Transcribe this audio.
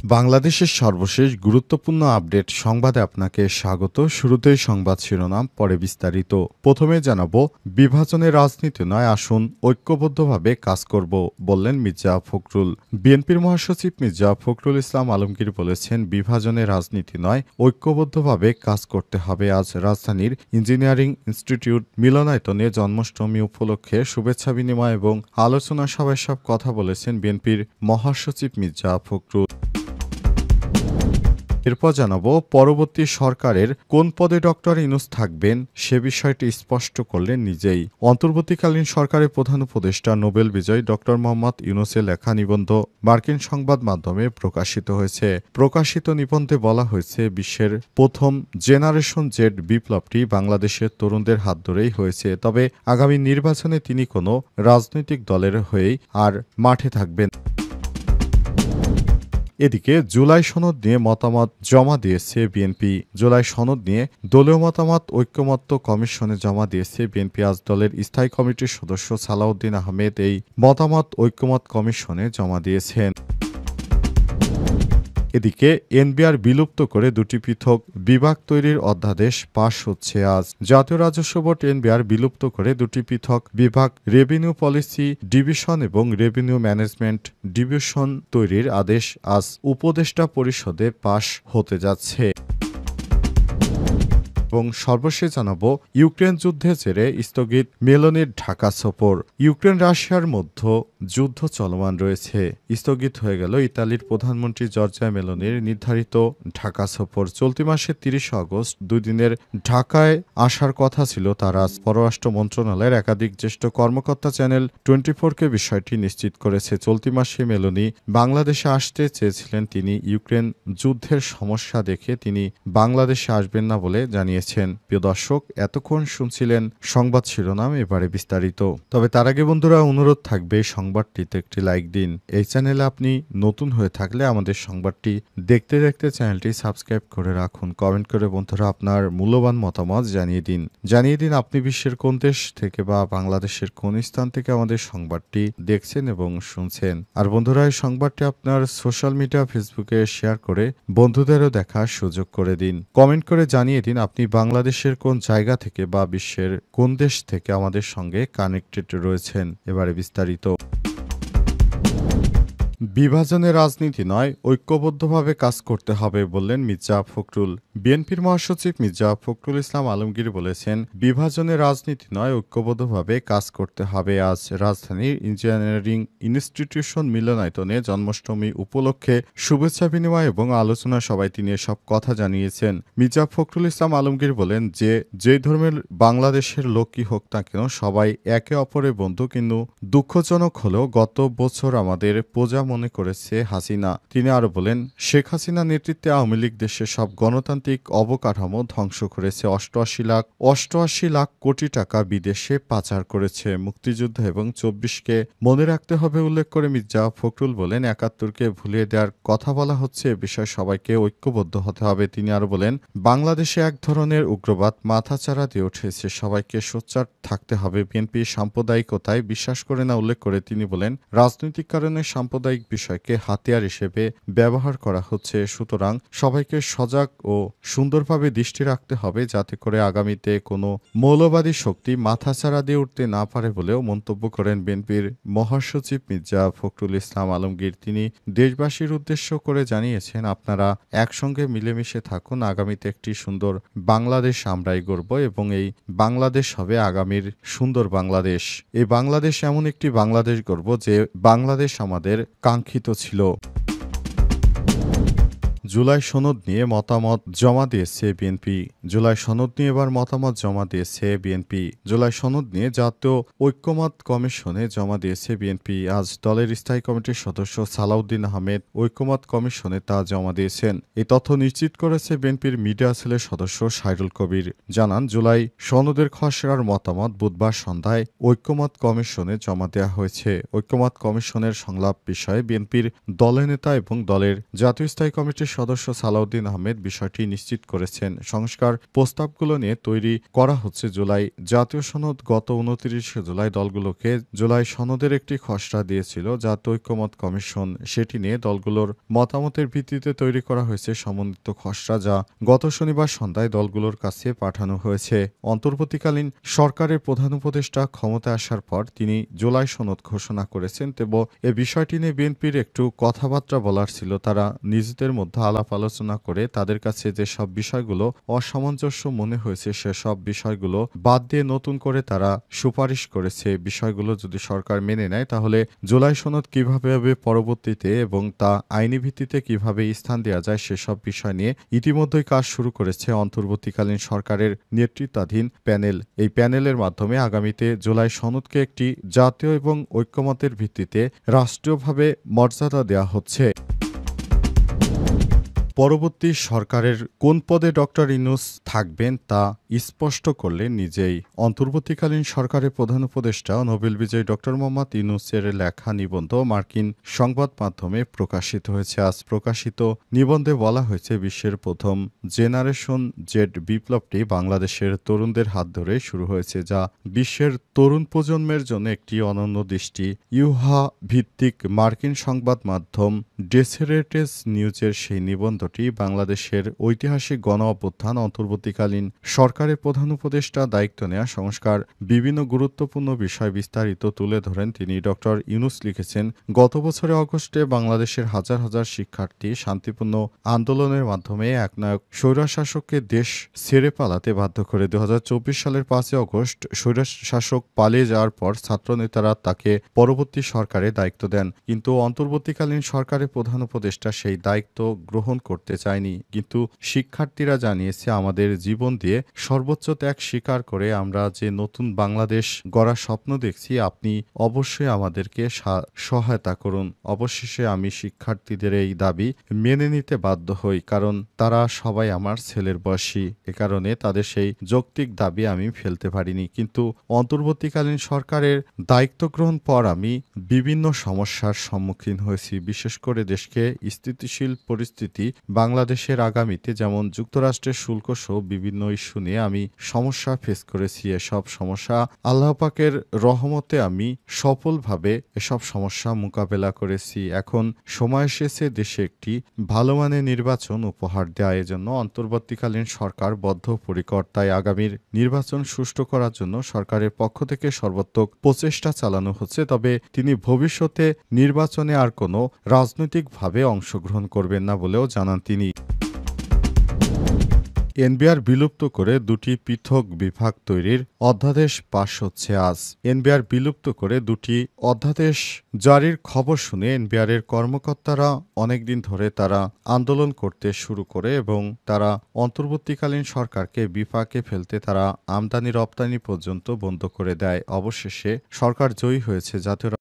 বাংলাদেশের সর্বশেষ গুরুত্বপূর্ণ আপডেট সংবাদে আপনাকে স্বাগত। শুরুতেই সংবাদ শিরোনাম, পরে বিস্তারিত। প্রথমে জানাবো, বিভাজনের রাজনীতি নয়, আসুন ঐক্যবদ্ধভাবে কাজ করব, বললেন মির্জা ফখরুল। বিএনপির মহাসচিব মির্জা ফখরুল ইসলাম আলমগীর বলেছেন, বিভাজনের রাজনীতি নয়, ঐক্যবদ্ধভাবে কাজ করতে হবে। আজ রাজধানীর ইঞ্জিনিয়ারিং ইনস্টিটিউট মিলনায়তনে জন্মাষ্টমী উপলক্ষে শুভেচ্ছা বিনিময় এবং আলোচনা সভায় সব কথা বলেছেন বিএনপির মহাসচিব মির্জা ফখরুল। এরপর জানাবো, পরবর্তী সরকারের কোন পদে ডক্টর ইউনূস থাকবেন সে বিষয়টি স্পষ্ট করলেন নিজেই। অন্তর্বর্তীকালীন সরকারের প্রধান উপদেষ্টা নোবেল বিজয়ী ডক্টর মোহাম্মদ ইউনূসের লেখা নিবন্ধ মার্কিন সংবাদ মাধ্যমে প্রকাশিত হয়েছে। প্রকাশিত নিবন্ধে বলা হয়েছে, বিশ্বের প্রথম জেনারেশন জেড বিপ্লবটি বাংলাদেশের তরুণদের হাত ধরেই হয়েছে। তবে আগামী নির্বাচনে তিনি কোনো রাজনৈতিক দলের হয়েই আর মাঠে থাকবেন। এদিকে জুলাই সনদ নিয়ে মতামত জমা দিয়েছে বিএনপি। জুলাই সনদ নিয়ে দলীয় মতামত ঐকমত্য কমিশনে জমা দিয়েছে বিএনপি। আজ দলের স্থায়ী কমিটির সদস্য সালাউদ্দিন আহমেদ এই মতামত ঐকমত্য কমিশনে জমা দিয়েছেন। এদিকে এনবিআর বিলুপ্ত করে দুটি পৃথক বিভাগ তৈরির অধ্যাদেশ পাশ হচ্ছে আজ। জাতীয় রাজস্ব বোর্ড এনবিআর বিলুপ্ত করে দুটি পৃথক বিভাগ, রেভিনিউ পলিসি ডিভিশন এবং রেভিনিউ ম্যানেজমেন্ট ডিভিশন তৈরির আদেশ আজ উপদেষ্টা পরিষদে পাশ হতে যাচ্ছে। এবং সর্বশেষ জানাবো, ইউক্রেন যুদ্ধের জেরে স্থগিত মেলোনির ঢাকা সফর। ইউক্রেন রাশিয়ার মধ্যে যুদ্ধ চলমান রয়েছে। স্থগিত হয়ে গেল ইতালির প্রধানমন্ত্রী জর্জিয়া মেলোনির নির্ধারিত ঢাকা সফর। চলতি মাসের ৩০ আগস্ট ২ দিনের ঢাকায় আসার কথা ছিল তার। আজ পররাষ্ট্র মন্ত্রণালয়ের একাধিক জ্যেষ্ঠ কর্মকর্তা চ্যানেল 24-কে বিষয়টি নিশ্চিত করেছে। চলতি মাসে মেলোনি বাংলাদেশে আসতে চেয়েছিলেন। তিনি ইউক্রেন যুদ্ধের সমস্যা দেখে তিনি বাংলাদেশে আসবেন না বলে জানিয়েছেন। প্রিয় দর্শক, এতক্ষণ শুনছিলেন সংবাদ শিরোনাম, এবারে বিস্তারিত। তবে তার আগে বন্ধুরা, অনুরোধ থাকবে সংবাদটিতে একটি লাইক দিন। এই চ্যানেলে আপনি নতুন হয়ে থাকলে আমাদের সংবাদটি দেখতে দেখতে চ্যানেলটি সাবস্ক্রাইব করে রাখুন। কমেন্ট করে বন্ধুরা আপনার মূল্যবান মতামত জানিয়ে দিন আপনি বিশ্বের কোন দেশ থেকে বা বাংলাদেশের কোন স্থান থেকে আমাদের সংবাদটি দেখছেন এবং শুনছেন। আর বন্ধুরা, এই সংবাদটি আপনার সোশ্যাল মিডিয়া ফেসবুকে শেয়ার করে বন্ধুদেরও দেখার সুযোগ করে দিন। কমেন্ট করে জানিয়ে দিন আপনি বাংলাদেশের কোন জায়গা থেকে বা বিশ্বের কোন দেশ থেকে আমাদের সঙ্গে কানেক্টেড রয়েছেন। এবারে বিস্তারিত। বিভাজনের রাজনীতি নয়, ঐক্যবদ্ধভাবে কাজ করতে হবে, বললেন মির্জা ফখরুল। বিএনপির মহাসচিব মির্জা ফখরুল ইসলাম আলমগীর বলেছেন, বিভাজনের রাজনীতি নয়, ঐক্যবদ্ধভাবে কাজ করতে হবে। আজ রাজধানীর ইঞ্জিনিয়ারিং ইনস্টিটিউশন মিলনায়তনে জন্মাষ্টমী উপলক্ষে শুভেচ্ছা বিনিময় এবং আলোচনা সভায় তিনি এসব কথা জানিয়েছেন। মির্জা ফখরুল ইসলাম আলমগীর বলেন, যে ধর্মের বাংলাদেশের লোকই হোক না কেন, সবাই একে অপরের বন্ধু। কিন্তু দুঃখজনক হলেও গত বছর আমাদের প্রজা মনে করেছে হাসিনা। তিনি আরো বলেন, শেখ হাসিনা নেতৃত্বে আওয়ামী লীগ দেশের সব গণতান্ত্রিক অবকাঠামো ধ্বংস করেছে। 88 লাখ কোটি টাকা বিদেশে পাচার করেছে। মুক্তিযুদ্ধ এবং 24কে মনে রাখতে হবে উল্লেখ করে মির্জা ফখরুল বলেন, 71কে ভুলিয়ে দেওয়ার কথা বলা হচ্ছে। এ বিষয়ে সবাইকে ঐক্যবদ্ধ হতে হবে। তিনি আরো বলেন, বাংলাদেশে এক ধরনের উগ্রবাদ মাথাচাড়া দিয়ে উঠেছে। সবাইকে সোচ্চার থাকতে হবে। বিএনপি সাম্প্রদায়িকতায় বিশ্বাস করে না উল্লেখ করে তিনি বলেন, রাজনৈতিক কারণে সাম্প্রদায়িক বিষয়কে হাতিয়ার হিসেবে ব্যবহার করা হচ্ছে। সুতরাং সবাইকে সজাগ ও সুন্দরভাবে দৃষ্টি রাখতে হবে, যাতে করে আগামীতে কোনো মৌলবাদী শক্তি মাথাচাড়া দিয়ে উঠতে না পারে বলেও মন্তব্য করেন বিএনপির মহাসচিব মির্জা ফখরুল ইসলাম আলমগীর। তিনি দেশবাসীর উদ্দেশ্য করে জানিয়েছেন, আপনারা একসঙ্গে মিলেমিশে থাকুন। আগামীতে একটি সুন্দর বাংলাদেশ আমরাই গড়ব এবং এই বাংলাদেশ হবে আগামীর সুন্দর বাংলাদেশ। এই বাংলাদেশ এমন একটি বাংলাদেশ গড়ব যে বাংলাদেশ আমাদের কাঙ্ক্ষিত ছিল। জুলাই সনদ নিয়ে মতামত জমা দিয়েছে বিএনপি। জুলাই সনদ নিয়ে এবার মতামত জমা দিয়েছে বিএনপি। জুলাই সনদ নিয়ে জাতীয় ঐকমত্য কমিশনে জমা দিয়েছে বিএনপি। আজ দলের স্থায়ী কমিটির সদস্য সালাউদ্দিন আহমেদ ঐকমত্য কমিশনে তা জমা দিয়েছেন। এই তথ্য নিশ্চিত করেছে বিএনপির মিডিয়া সেলের সদস্য সাইরুল কবির। জানান, জুলাই সনদের খসড়ার মতামত বুধবার সন্ধ্যায় ঐকমত্য কমিশনে জমা দেওয়া হয়েছে। ঐকমত্য কমিশনের সংলাপ বিষয়ে বিএনপির দলের নেতা এবং দলের জাতীয় স্থায়ী কমিটির সদস্য সালাউদ্দিন আহমেদ বিষয়টি নিশ্চিত করেছেন। সংস্কার প্রস্তাবগুলো নিয়ে তৈরি করা হচ্ছে জুলাই জাতীয় সনদ। গত 29 জুলাই দলগুলোকে জুলাই সনদের একটি খসড়া দিয়েছিল জাতীয় ঐক্যমত কমিশন। সেটি নিয়ে দলগুলোর মতামতের ভিত্তিতে তৈরি করা হয়েছে সমন্বিত খসড়া, যা গত শনিবার সন্ধ্যায় দলগুলোর কাছে পাঠানো হয়েছে। অন্তর্বর্তীকালীন সরকারের প্রধান উপদেষ্টা ক্ষমতায় আসার পর তিনি জুলাই সনদ ঘোষণা করেছেন। তবে এ বিষয়টি নিয়ে বিএনপির একটু কথাবার্তা বলার ছিল। তারা নিজেদের মধ্যে আলাপ আলোচনা করে তাদের কাছে যেসব বিষয়গুলো অসামঞ্জস্য মনে হয়েছে সেসব বিষয়গুলো বাদ দিয়ে নতুন করে তারা সুপারিশ করেছে। বিষয়গুলো যদি সরকার মেনে নেয় তাহলে জুলাই সনদ কিভাবে হবে পরবর্তীতে এবং তা আইনি ভিত্তিতে কিভাবে স্থান দেওয়া যায় সেসব বিষয় নিয়ে ইতিমধ্যেই কাজ শুরু করেছে অন্তর্বর্তীকালীন সরকারের নেতৃত্বাধীন প্যানেল। এই প্যানেলের মাধ্যমে আগামীতে জুলাই সনদকে একটি জাতীয় এবং ঐক্যমতের ভিত্তিতে রাষ্ট্রীয়ভাবে মর্যাদা দেওয়া হচ্ছে। পরবর্তী সরকারের কোন পদে ডক্টর ইউনূস থাকবেন তা স্পষ্ট করলেন নিজেই। অন্তর্বর্তীকালীন সরকারের প্রধান উপদেষ্টা নোবেল বিজয়ী ডক্টর মোহাম্মদ ইউনূসের লেখা নিবন্ধ মার্কিন সংবাদ মাধ্যমে প্রকাশিত হয়েছে। আজ প্রকাশিত নিবন্ধে বলা হয়েছে, বিশ্বের প্রথম জেনারেশন জেড বিপ্লবটি বাংলাদেশের তরুণদের হাত ধরে শুরু হয়েছে, যা বিশ্বের তরুণ প্রজন্মের জন্য একটি অনন্য দৃষ্টি। ইউহা ভিত্তিক মার্কিন সংবাদ মাধ্যম ডেসেরেটেস নিউজের সেই নিবন্ধ বাংলাদেশের ঐতিহাসিক গণ অভ্যুত্থান, অন্তর্বর্তীকালীন সরকারের প্রধান উপদেষ্টা দায়িত্ব নেয়া, সংস্কার বিভিন্ন গুরুত্বপূর্ণ বিষয় বিস্তারিত তুলে ধরেন তিনি। ডক্টর ইউনূস লিখেছেন, গত বছরের অগস্টে বাংলাদেশের হাজার হাজার শিক্ষার্থী শান্তিপূর্ণ আন্দোলনের মাধ্যমে একনায়ক স্বৈরশাসককে দেশ ছেড়ে পালাতে বাধ্য করে। 2024 সালের 5 অগস্ট স্বৈরশাসক পালিয়ে যাওয়ার পর ছাত্রনেতারা তাকে পরবর্তী সরকারে দায়িত্ব দেন, কিন্তু অন্তর্বর্তীকালীন সরকারের প্রধান উপদেষ্টা সেই দায়িত্ব গ্রহণ করতে চায়নি। কিন্তু শিক্ষার্থীরা জানিয়েছে, আমাদের জীবন দিয়ে সর্বোচ্চ ত্যাগ স্বীকার করে আমরা যে নতুন বাংলাদেশ গড়ার স্বপ্ন দেখছি, আপনি অবশ্যই আমাদেরকে সহায়তা করুন। অবশেষে আমি শিক্ষার্থীদের এই দাবি মেনে নিতে বাধ্য হই, কারণ তারা সবাই আমার ছেলের বয়সী। এ কারণে তাদের সেই যৌক্তিক দাবি আমি ফেলতে পারিনি। কিন্তু অন্তর্বর্তীকালীন সরকারের দায়িত্ব গ্রহণ পর আমি বিভিন্ন সমস্যার সম্মুখীন হয়েছি। বিশেষ করে দেশকে স্থিতিশীল পরিস্থিতি, বাংলাদেশের আগামীতে যেমন যুক্তরাষ্ট্রের শুল্ক সহ বিভিন্ন ইস্যু নিয়ে আমি সমস্যা ফেস করেছি। এসব সমস্যা আল্লাহ পাকের রহমতে আমি সফলভাবে এসব সমস্যা মোকাবেলা করেছি। এখন সময় এসেছে দেশে একটি ভালো মানের নির্বাচন উপহার দেওয়া। এজন্য অন্তর্বর্তীকালীন সরকার বদ্ধপরিকর। তাই আগামীর নির্বাচন সুষ্ঠু করার জন্য সরকারের পক্ষ থেকে সর্বাত্মক প্রচেষ্টা চালানো হচ্ছে। তবে তিনি ভবিষ্যতে নির্বাচনে আর কোনো রাজনৈতিকভাবে অংশগ্রহণ করবেন না বলেও জানান তিনি। এনবিআর বিলুপ্ত করে দুটি পৃথক বিভাগ তৈরির অধ্যাদেশ পাশ হচ্ছে আজ। এনবিআর বিলুপ্ত করে দুটি অধ্যাদেশ জারির খবর শুনে এনবিআরের কর্মকর্তারা অনেকদিন ধরে তারা আন্দোলন করতে শুরু করে এবং তারা অন্তর্বর্তীকালীন সরকারকে বিপাকে ফেলতে তারা আমদানি রপ্তানি পর্যন্ত বন্ধ করে দেয়। অবশেষে সরকার জয়ী হয়েছে। জাতীয়